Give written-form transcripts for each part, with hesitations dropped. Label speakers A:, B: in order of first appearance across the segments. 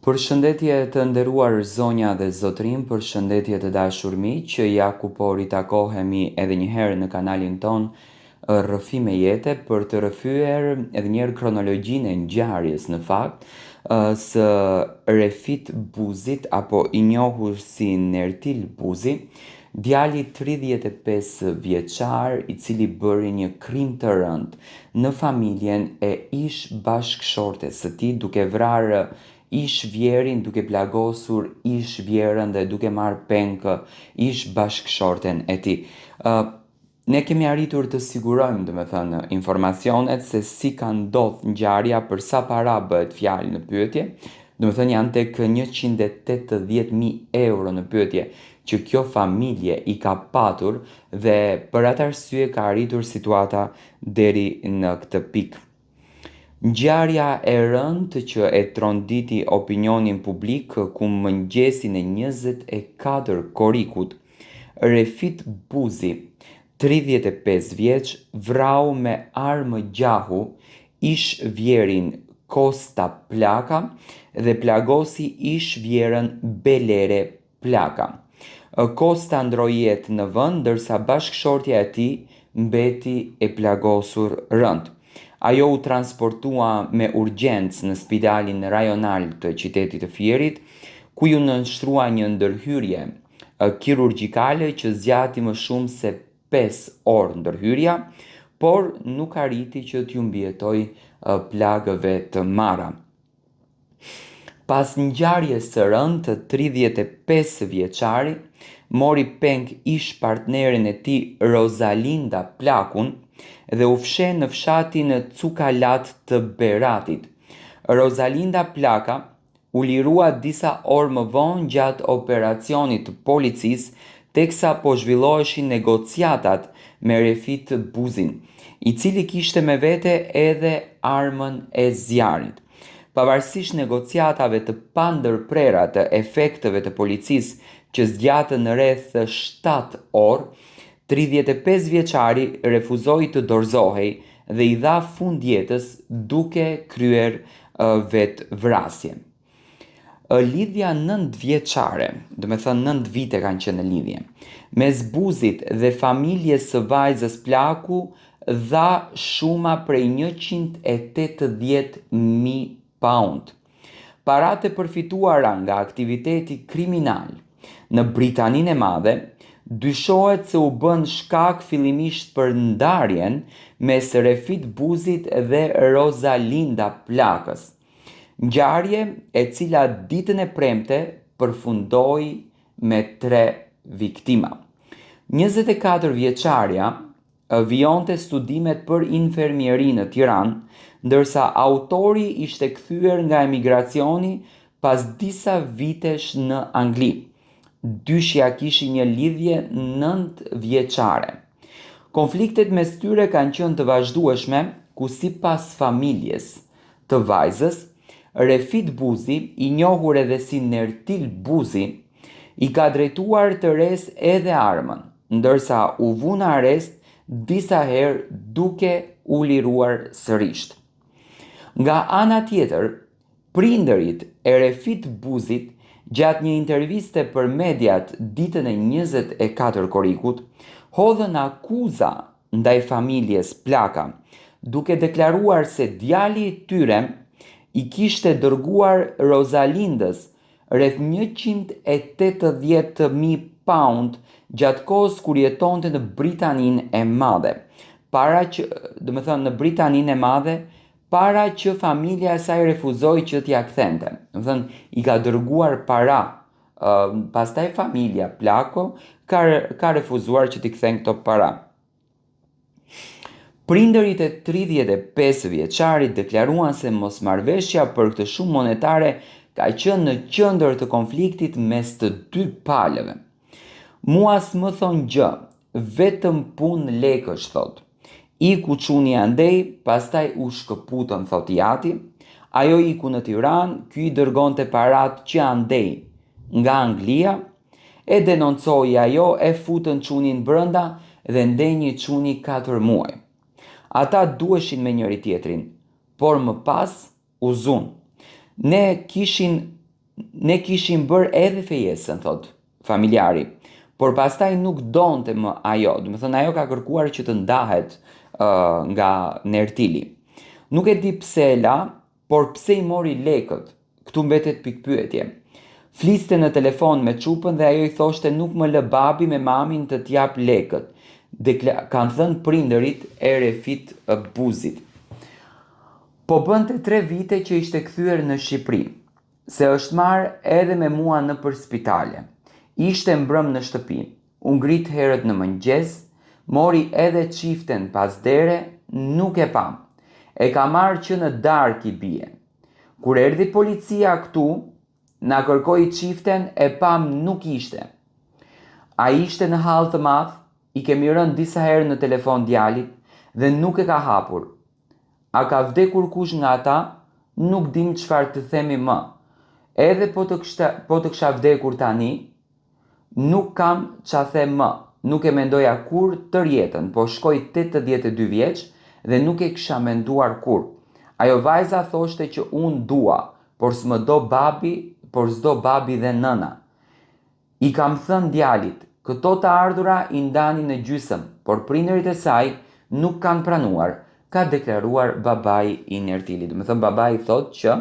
A: Përshëndetje të nderuar zonja dhe zotrim, përshëndetje të dashur miq, që ja ku po ritakohemi edhe një herë në kanalin ton Rrëfime Jete për të rrëfyer edhe një herë kronologjinë e ngjarjes në fakt së Refit Buzit apo i njohur si Nertil Buzi, djali 35 vjeçar i cili bëri një krim të rënd në familjen e ish bashkëshortes së tij duke vrarë ish vjerin, duke plagosur ish vjerën dhe duke marrë peng ish bashkëshorten e tij. Ne kemi arritur të sigurojmë, informacionet se si ka ndodhur ngjarja, për sa para bëhet fjalë në pyetje. Janë tek 180.000 euro në pyetje që kjo familje i ka patur dhe për atë arsye ka arritur situata deri në këtë pikë. Ngjarja e rëndë që e tronditi opinionin publik ku mëngjesin e 24 korikut, Refit Buzi, 35 vjeç, vrau me armë gjahu ish vjerin Kosta Plaka dhe plagosi ish vjerën Belere Plaka. Kosta ndroi jetë në vend, ndërsa bashkëshortja e tij mbeti e plagosur rënd. Ajo u transportua me urgjencë në spitalin rajonal të qytetit të Fierit, ku ju nënshtrua një ndërhyrje kirurgjikale që zgjati më shumë se 5 orë ndërhyrja, por nuk arriti që t'ju mbijetoj plagëve të marra. Pas ngjarjes së rëndë, 35 vjeçari mori peng ish partnerin e tij Rozalinda Plakun dhe u fshe në fshatin Cukalat të Beratit. Rozalinda Plaka u lirua disa orë më vonë gjatë operacionit të policisë, teksa po zhvilloheshin negociatat me Refit Buzin, i cili kishte me vete edhe armën e zjarrit. Pavarësisht negociatave të pandërprera të efekteve të policisë që zgjatën rreth 7 orë, 35 vjeçari refuzoi të dorëzohej dhe i dha fund jetës duke kryer vetvrasje. Lidhja 9 vjeçare, 9 vite kanë qenë në lidhje, mes Buzit dhe familjes së vajzës Plaku dha shuma prej 180.000 pound. Paratë e përfituara nga aktiviteti kriminal në Britaninë e Madhe dyshohet se u bën shkak fillimisht për ndarjen mes Refit Buzit dhe Rozalinda Plakës. Ngjarje e cila ditën e premte përfundoi me 3 viktima. 24 vjeçaria vionte studimet për infermieri në Tiranë, ndërsa autori ishte kthyer nga emigracioni pas disa vitesh në Angli. Dyshja kishin një lidhje 9 vjeçare. Konfliktet mes tyre kanë qenë të vazhdueshme, ku sipas familjes të vajzës, Refit Buzi, i njohur edhe si Nertil Buzi, i ka drejtuar të resë edhe armën, ndërsa u vu në arrest disa herë duke u liruar sërish. Nga ana tjetër, prindërit e Refit Buzit gjatë një interviste për mediat ditën e 24 korikut, hodhën akuza ndaj familjes Plaka, duke deklaruar se djali i tyre i kishte dërguar Rozalindës rreth 180.000 pound gjatë kohës kur jetonte në Britaninë e Madhe, në Britaninë e Madhe, para që familja e saj refuzoi që t'ia kthente. I ka dërguar para, pastaj familja Plako ka refuzuar që t'i kthen këto para. Prindërit e 35 vjeçarit deklaruan se mosmarrveshja për këtë shumë monetare ka qenë në qendër të konfliktit mes të dy palëve. Mua s'më thon gjë, vetëm punë lekësh, thot. Iku çuni andej, pastaj u shkëputën, thot i ati. Ajo iku në Tiranë, ky i dërgonte parat që andej nga Anglia, e denoncoi ajo, e futën çunin brenda dhe ndenjë çuni 4 muaj. Ata duheshin me njëri tjetrin, por më pas u zun. Ne kishin ne kishim bërë edhe fejesën, thot familjari, por pastaj nuk donte më ajo, do të thënë ajo ka kërkuar që të ndahet nga Nertili. Nuk e di pse e la, por pse i mori lekët? Këtu mbetet pikpyetje. Fliste në telefon me çupën dhe ajo i thoshte nuk më lë babi me mamin të t'jap lekët. Kanë thënë prindërit e Refit Buzit. Po bënte 3 vite që ishte kthyer në Shqipëri, se është marrë edhe me mua në për spitale. Ishte mbrëm në shtëpi, u ngrit herët në mëngjes, mori edhe çiften pas dere, nuk e pam. E ka marrë që në darkë i bie. Kur erdhi policia këtu, na kërkoi çiften e pam nuk ishte. A ishte në hall të madh, i kemi rënë disa herë në telefon djalit dhe nuk e ka hapur. A ka vdekur kush nga ata? Nuk dim çfarë të themi më. Edhe po të kisha vdekur tani, nuk kam qa them më. Nuk e mendoja kur tër jetën, po shkoj 82 vjeç dhe nuk e kisha menduar kur. Ajo vajza thoshte që unë dua, por s'do babi dhe nëna. I kam thënë djalit, këto të ardhura i ndani në gjysëm, por prindërit e saj nuk kanë pranuar, ka deklaruar babai i Nertilit. Do të thënë babai thotë që,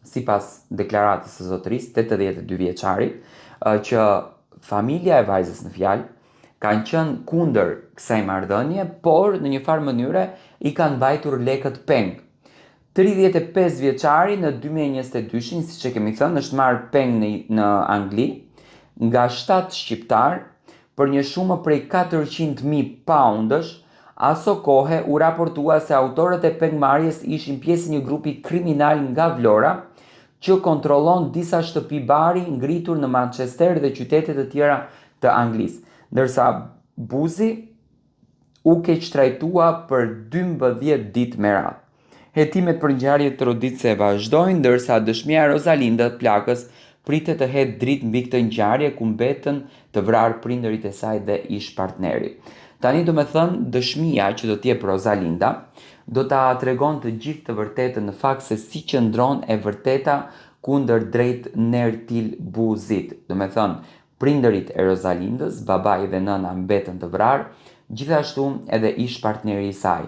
A: sipas deklaratës së zotërisë, 82 vjeçarit, që familja e vajzës në fjalë kanë qenë kundër kësaj marrëdhënie, por në një farë mënyre i kanë mbajtur lekët peng. 35 vjeçari në 2022, siç e kemi thënë, është marrë peng në Angli nga 7 shqiptar për një shumë prej 400.000 poundësh. Aso kohe u raportua se autorët e pengmarrjes ishin pjesë një grupi kriminal nga Vlora që kontrollon disa shtëpi bari ngritur në Manchester dhe qytete të tjera të Anglisë, ndërsa Buzi u keq trajtua për 12 ditë me radhë. Hetimet për ngjarjet të Roditse vazhdojnë, ndërsa dëshmia Rosalinda plakës pritet të hedhë dritë mbi këtë ngjarje ku mbetën të vrarë prindërit e saj dhe ish partneri. Tani do me thënë dëshmia që do t'jep Rosalinda do ta tregon të gjithë të vërtetën në fakt se si qëndron e vërteta kundër drejt Nertil Buzit. Do me thënë prindërit e Rosalindës, babai dhe nëna mbetën të vrarë, gjithashtu edhe ish partneri i saj.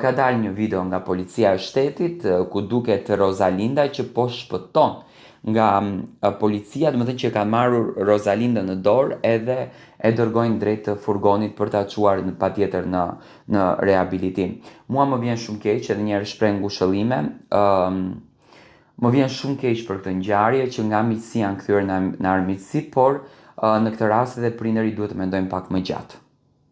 A: Ka dalë një video nga policia e shtetit ku duket Rosalinda që po shpëton nga policia, do të thënë që ka marrur Rosalinda në dorë edhe e dërgojnë drejt furgonit për ta çuar patjetër në rehabilitim. Mua më vjen shumë keq, edhe një herë shpreh ngushëllime, më vjen shumë keq për këtë ngjarje që nga miqësia janë kthyer në armiqësi, por në këtë rast edhe prindërit duhet të mendojnë pak më gjatë.